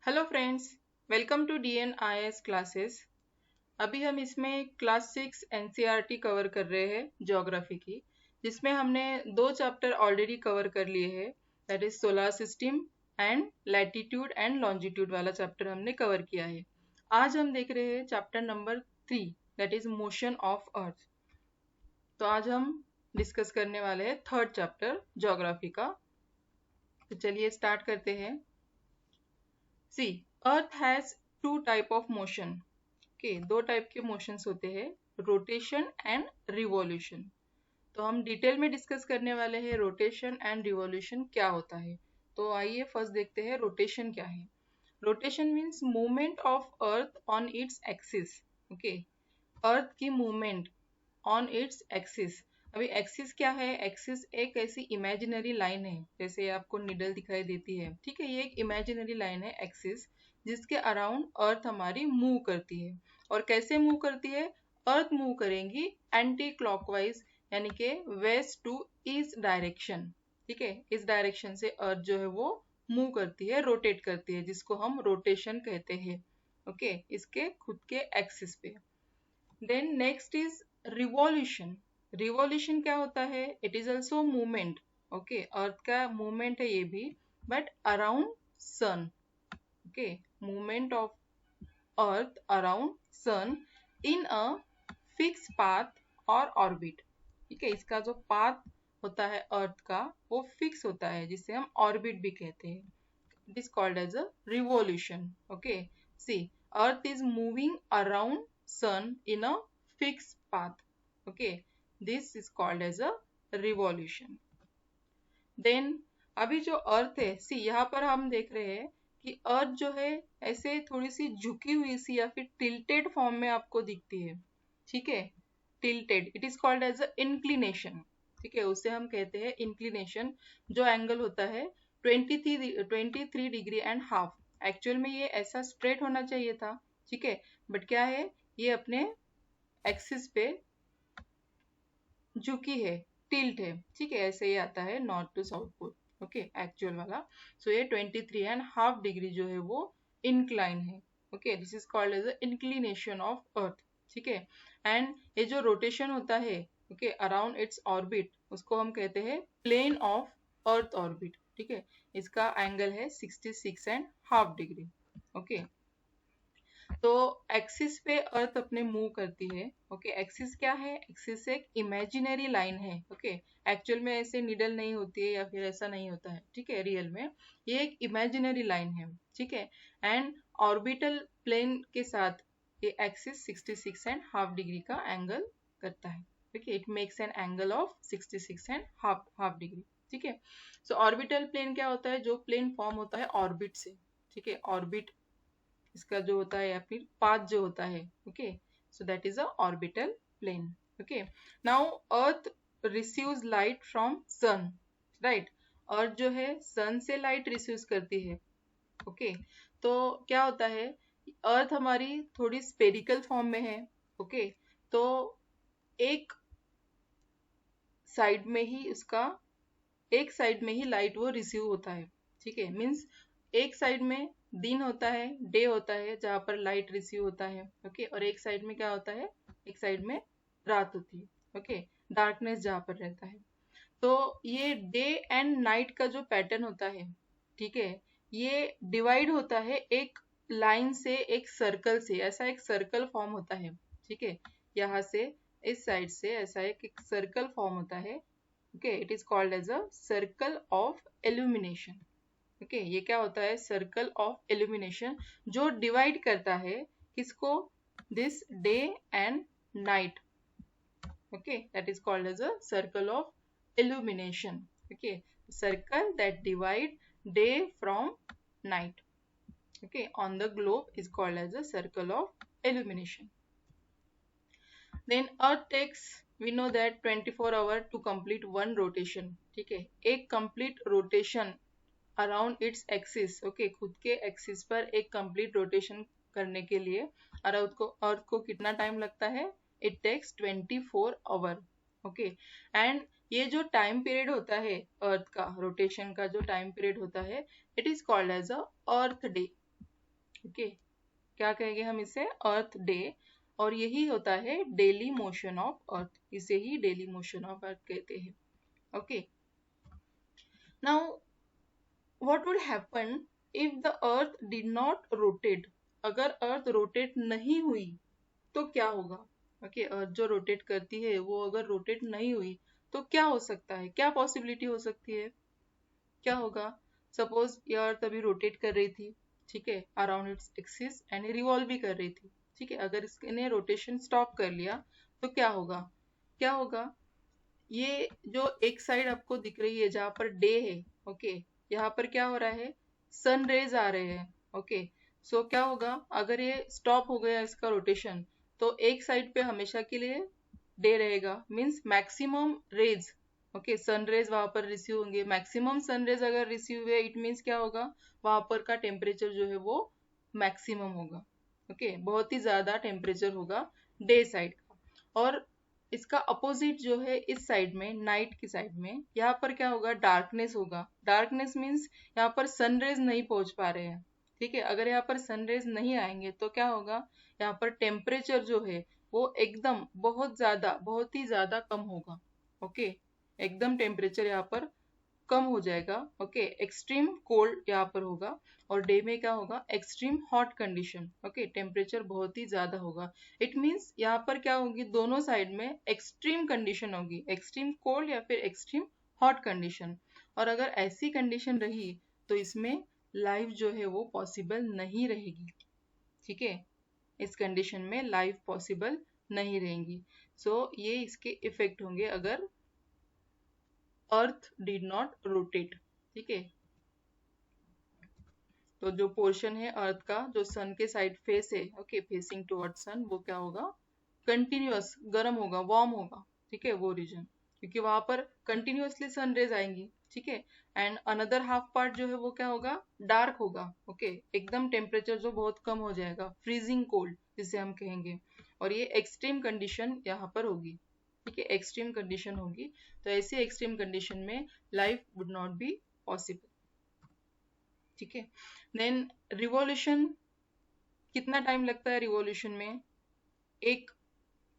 Hello friends, welcome to DNIS classes. अभी हम इसमें क्लास 6 NCERT कवर कर रहे हैं ज्योग्राफी की, जिसमें हमने दो चैप्टर ऑलरेडी कवर कर लिए हैं। That is solar system and latitude and longitude वाला चैप्टर हमने कवर किया है। आज हम देख रहे हैं chapter number 3, that is motion of अर्थ। तो आज हम डिस्कस करने वाले हैं थर्ड चैप्टर ज्योग्राफी का। तो चलिए स्टार्ट करते हैं। See, earth has two type of motion. Okay, दो टाइप के मोशंस होते हैं, रोटेशन एंड रिवॉल्यूशन। तो हम डिटेल में डिस्कस करने वाले हैं रोटेशन एंड रिवॉल्यूशन क्या होता है। तो आइए फर्स्ट देखते हैं रोटेशन क्या है। Rotation means movement of earth on its axis. Okay, earth की मूवमेंट ऑन इट्स एक्सिस। अभी एक्सिस क्या है? एक्सिस एक ऐसी इमेजिनरी लाइन है, जैसे आपको निडल दिखाई देती है। ठीक है, ये एक इमेजिनरी लाइन है एक्सिस, जिसके अराउंड अर्थ हमारी मूव करती है। और कैसे मूव करती है? अर्थ मूव करेंगी एंटी क्लॉकवाइज, यानी कि वेस्ट टू ईस्ट डायरेक्शन। ठीक है, इस डायरेक्शन से अर्थ जो है वो मूव करती है, रोटेट करती है, जिसको हम रोटेशन कहते हैं। ओके, इसके खुद के एक्सिस पे। Then next is revolution. Revolution क्या होता है? It is also movement. Okay, earth का मूवमेंट है ये भी, but around sun. Okay, movement of earth around sun in a fix path और ऑर्बिट। ठीक है, इसका जो पाथ होता है अर्थ का वो फिक्स होता है, जिसे हम ऑर्बिट भी कहते हैं। It is called as a revolution. Okay, see, earth is moving around sun in a fixed path. Okay, this is called as a revolution. Then अभी जो अर्थ है, सी यहाँ पर हम देख रहे हैं कि अर्थ जो है ऐसे थोड़ी सी झुकी हुई सी या फिर टिल्टेड फॉर्म में आपको दिखती है। ठीक है, tilted, it is called as a inclination. ठीक है, उसे हम कहते हैं इंक्लिनेशन। जो एंगल होता है 23 डिग्री एंड हाफ। एक्चुअल में ये ऐसा स्ट्रेट होना चाहिए था। ठीक है, बट क्या है, ये अपने एक्सिस पे झुकी है, टिल्ट है। ठीक है, ऐसे ही आता है north to south pole. Okay, actual वाला। सो ये 23.5 डिग्री जो है वो इंक्लाइन है। Okay, this is called as inclination of earth. ठीक है, एंड ये जो रोटेशन होता है ओके अराउंड इट्स ऑर्बिट, उसको हम कहते हैं प्लेन ऑफ अर्थ ऑर्बिट। ठीक है, इसका एंगल है 66.5 डिग्री। ओके, तो एक्सिस पे अर्थ अपने मूव करती है। ओके, एक्सिस क्या है? एक्सिस एक इमेजिनरी लाइन है। ओके, एक्चुअल में ऐसे निडल नहीं होती है या फिर ऐसा नहीं होता है। ठीक है, रियल में ये एक इमेजिनरी लाइन है। ठीक है, एंड ऑर्बिटल प्लेन के साथ ये एक्सिस 66.5 डिग्री का एंगल करता है। Okay, it makes an angle of 66.5 degree. ठीक है, सो ऑर्बिटल प्लेन क्या होता है? जो प्लेन फॉर्म होता है ऑर्बिट से। ठीक है, ऑर्बिट इसका जो होता है या फिर पाथ जो होता है। Okay, so that is a orbital plane. Okay, now earth receives light from sun, right. Earth जो है सन से लाइट रिसीव करती है। ओके, तो क्या होता है, अर्थ हमारी थोड़ी स्पेरिकल फॉर्म में है। ओके, तो एक साइड में ही उसका एक साइड में ही लाइट वो रिसीव होता है। ठीक है, मीन्स एक साइड में दिन होता है, डे होता है, जहाँ पर लाइट रिसीव होता है। ओके, और एक साइड में क्या होता है? एक साइड में रात होती है। ओके, डार्कनेस जहाँ पर रहता है। तो ये डे एंड नाइट का जो पैटर्न होता है, ठीक है, ये डिवाइड होता है एक लाइन से, एक सर्कल से। ऐसा एक सर्कल फॉर्म होता है। ठीक है, यहाँ से इस साइड से ऐसा एक सर्कल फॉर्म होता है। Okay, it is called as a circle of illumination. Okay, ये क्या होता है? सर्कल ऑफ इल्यूमिनेशन, जो डिवाइड करता है किसको? This day and night. Okay, that is called as a circle of illumination. Okay, circle that divide day from night. Okay, on the globe is called as a circle of illumination. Then earth takes, we know that 24 hours to complete one rotation. ठीक है, एक complete rotation around its axis. Okay, खुद के axis पर एक complete rotation करने के लिए अर्थ को कितना टाइम लगता है? It takes 24 hours. Okay, and ये जो टाइम पीरियड होता है अर्थ का, रोटेशन का जो टाइम पीरियड होता है, it is called as a earth day. Okay, क्या कहेंगे हम इसे? Earth day. और यही होता है डेली मोशन ऑफ अर्थ, इसे ही डेली मोशन ऑफ अर्थ कहते हैं। Okay, now what would happen if the earth did not rotate? अगर अर्थ रोटेट नहीं हुई तो क्या होगा? ओके, अर्थ जो रोटेट करती है वो अगर रोटेट नहीं हुई तो क्या हो सकता है, क्या पॉसिबिलिटी हो सकती है, क्या होगा? सपोज ये अर्थ अभी रोटेट कर रही थी, ठीक है, around its axis, and revolve भी कर रही थी, ठीक है। अगर इसने रोटेशन स्टॉप कर लिया तो क्या होगा? क्या होगा? ये जो एक साइड आपको दिख रही है जहां पर डे है, ओके, यहाँ पर क्या हो रहा है? सन रेज आ रहे हैं, ओके। सो क्या होगा अगर ये स्टॉप हो गया इसका रोटेशन? तो एक साइड पे हमेशा के लिए डे रहेगा, means maximum rays, okay, sun rays वहां पर रिसीव होंगे। मैक्सिमम सन रेज अगर रिसीव हुए, इट मीन्स क्या होगा? वहां पर का टेम्परेचर जो है वो मैक्सिमम होगा, ओके, बहुत ही ज्यादा टेम्परेचर होगा डे साइड का। और इसका अपोजिट जो है इस साइड में, नाइट की साइड में, यहाँ पर क्या होगा? डार्कनेस होगा। डार्कनेस मीन्स यहाँ पर सनरेज नहीं पहुंच पा रहे हैं, ठीक है। अगर यहाँ पर सनरेज नहीं आएंगे तो क्या होगा? यहाँ पर टेम्परेचर जो है वो एकदम बहुत ही ज्यादा कम होगा, ओके, एकदम टेम्परेचर यहाँ पर कम हो जाएगा, ओके। एक्सट्रीम कोल्ड यहाँ पर होगा, और डे में क्या होगा? Extreme hot condition, okay, temperature बहुत ही ज्यादा होगा। इट मीन्स यहाँ पर क्या होगी? दोनों साइड में एक्सट्रीम कंडीशन होगी, एक्सट्रीम कोल्ड या फिर एक्सट्रीम हॉट कंडीशन। और अगर ऐसी कंडीशन रही तो इसमें लाइफ जो है वो पॉसिबल नहीं रहेगी, ठीक है। इस कंडीशन में लाइफ पॉसिबल नहीं रहेंगी। सो ये इसके इफेक्ट होंगे अगर अर्थ डिड नॉट रोटेट, ठीक है। तो जो पोर्शन है अर्थ का जो सन के साइड फेस है, ओके, फेसिंग टुवर्ड सन, वो क्या होगा? कंटिन्यूअस गर्म होगा, वार्म होगा, ठीक है, वो रीजन, क्योंकि वहां पर कंटिन्यूअसली सन रेज आएंगी, ठीक है। एंड अनदर हाफ पार्ट जो है वो क्या होगा? डार्क होगा, ओके, एकदम टेम्परेचर जो बहुत कम हो जाएगा, फ्रीजिंग कोल्ड जिसे हम कहेंगे। और ये एक्सट्रीम कंडीशन यहाँ पर होगी, ठीक है, एक्सट्रीम कंडीशन होगी। तो ऐसी एक्सट्रीम कंडीशन में life would not be possible, ठीक है। देन रिवॉल्यूशन, कितना टाइम लगता है रिवॉल्यूशन में, एक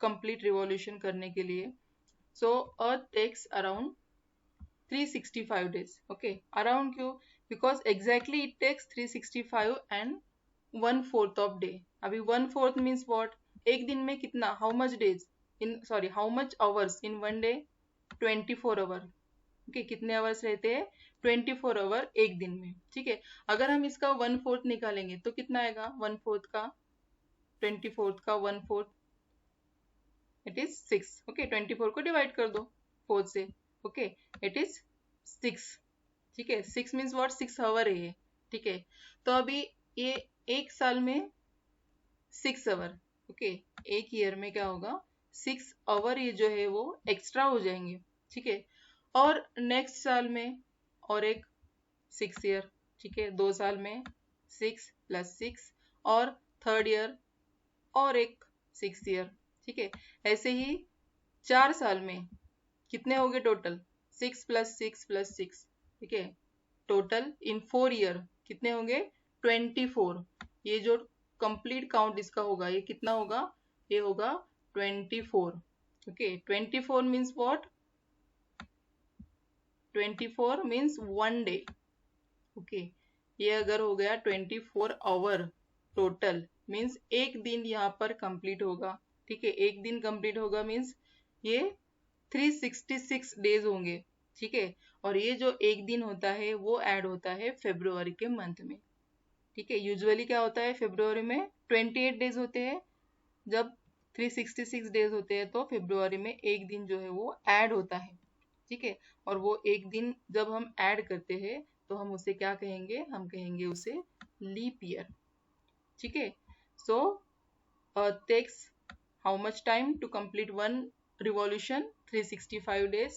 कंप्लीट रिवॉल्यूशन करने के लिए? So earth takes around 365 days, okay. Around क्यों? Because exactly it takes 365 and 1/4 of day. अभी 1/4 मीन्स व्हाट? एक दिन में कितना, how much days in, sorry, how much hours in one day? 24 hour, okay, कितने आवर्स रहते हैं? 24 आवर एक दिन में, ठीक है। अगर हम इसका 1/4 निकालेंगे तो कितना आएगा? 1/4 का 24 का 1/4, इट इज 6, ओके। 24 को डिवाइड कर दो 4 से, ओके, इट इज 6, ठीक है। 6 मीन्स व्हाट? 6 आवर है ये, ठीक है। तो अभी ये एक साल में 6 आवर, ओके, एक ईयर में क्या होगा? 6 आवर ये जो है वो एक्स्ट्रा हो जाएंगे, ठीक है। और नेक्स्ट साल में और एक 6 ईयर, ठीक है, 2 साल में 6 + 6, और थर्ड ईयर और एक 6 ईयर, ठीक है। ऐसे ही 4 साल में कितने हो गए टोटल? 6 + 6 + 6, ठीक है। टोटल इन 4 ईयर कितने होंगे? 24। ये जो कंप्लीट काउंट इसका होगा ये कितना होगा? ये होगा 24, okay. 24 means what? 24 means 1 day, okay. ये अगर हो गया 24 आवर टोटल, मीन्स एक दिन यहाँ पर कंप्लीट होगा, ठीक है। एक दिन कंप्लीट होगा मीन्स ये 366 डेज होंगे, ठीक है। और ये जो एक दिन होता है वो ऐड होता है फेब्रुवरी के मंथ में, ठीक है। यूजुअली क्या होता है फेब्रुवरी में? 28 डेज होते हैं। जब 366 डेज होते हैं तो फेब्रुवरी में एक दिन जो है वो ऐड होता है, ठीक है। और वो एक दिन जब हम ऐड करते हैं तो हम उसे क्या कहेंगे? हम कहेंगे उसे लीप ईयर, ठीक है। So takes how much time to complete one revolution? 365 days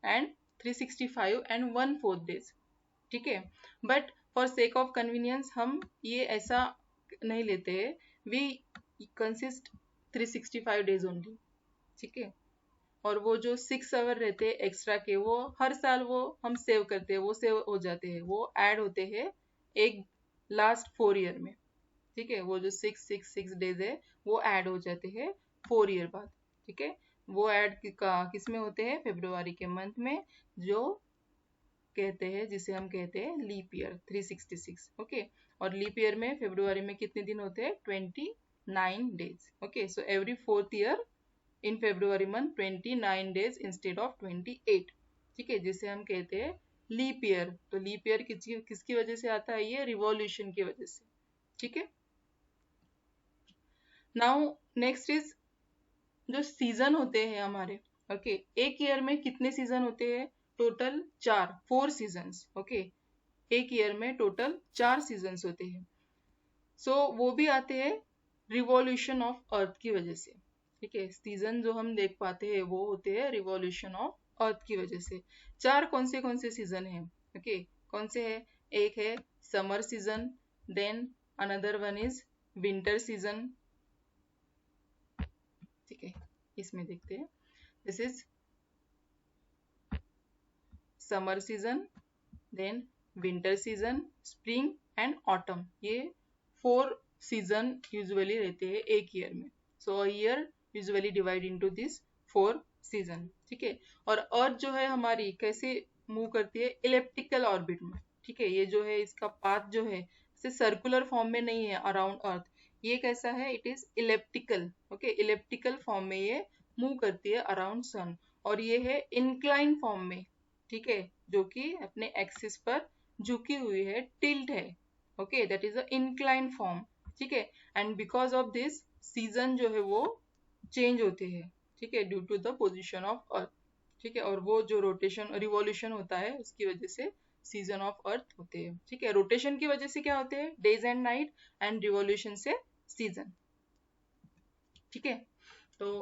and 365 and 1/4 days, ठीक है। But for sake of convenience हम ये ऐसा नहीं लेते हैं, वी कंसिस्ट 365 डेज ओनली, ठीक है। और वो जो 6 आवर रहते हैं एक्स्ट्रा के, वो हर साल वो हम सेव करते हैं, वो सेव हो जाते हैं, वो ऐड होते हैं एक लास्ट 4 ईयर में, ठीक है, वो जो 666 डेज है वो ऐड हो जाते हैं 4 ईयर बाद। ठीक है, वो ऐड किस में होते हैं, फेब्रुआरी के मंथ में, जो कहते हैं, जिसे हम कहते हैं लीप ईयर 366। ओके, और लीप ईयर में फेब्रुआरी में कितने दिन होते हैं, 29 days. Okay, so every 4th year in February month 29 days instead of 28। ठीक है, जिसे हम कहते हैं लीप ईयर। तो लीप ईयर किसकी वजह से आता है, ये रिवॉल्यूशन की वजह से। ठीक है, नाउ नेक्स्ट इज जो सीजन होते हैं हमारे। ओके, एक ईयर में कितने सीजन होते हैं, टोटल 4 सीजन्स। ओके, एक ईयर में टोटल 4 सीजन्स होते हैं। सो वो भी आते हैं रिवॉल्यूशन ऑफ अर्थ की वजह से। ठीक है, सीजन जो हम देख पाते हैं वो होते हैं रिवॉल्यूशन ऑफ अर्थ की वजह से। चार कौन से सीजन हैं, ओके, कौन से है, एक है summer season, then another one is winter season. ठीक है, इसमें देखते हैं, this is summer season, then winter season, spring and autumn. ये 4 सीजन यूजुअली रहते हैं एक ईयर में। So a year usually divide into this 4 season. ठीक है, और अर्थ जो है हमारी कैसे मूव करती है, इलेप्टिकल ऑर्बिट में। ठीक है, ये जो है इसका पाथ जो है इसे सर्कुलर फॉर्म में नहीं है अराउंड अर्थ, ये कैसा है, it is elliptical. Okay, elliptical form में ये मूव करती है अराउंड सन, और ये है इंक्लाइन फॉर्म में। ठीक है, जो कि अपने एक्सिस पर झुकी हुई है, टिल्ट है। Okay, that is a incline form. ठीक है, and because of this season जो है वो चेंज होते हैं। ठीक है, due to the position of earth. ठीक है, और वो जो रोटेशन रिवॉल्यूशन होता है उसकी वजह से सीजन ऑफ अर्थ होते हैं। ठीक है, रोटेशन की वजह से क्या होते हैं, days and night, and revolution से सीजन। ठीक है, तो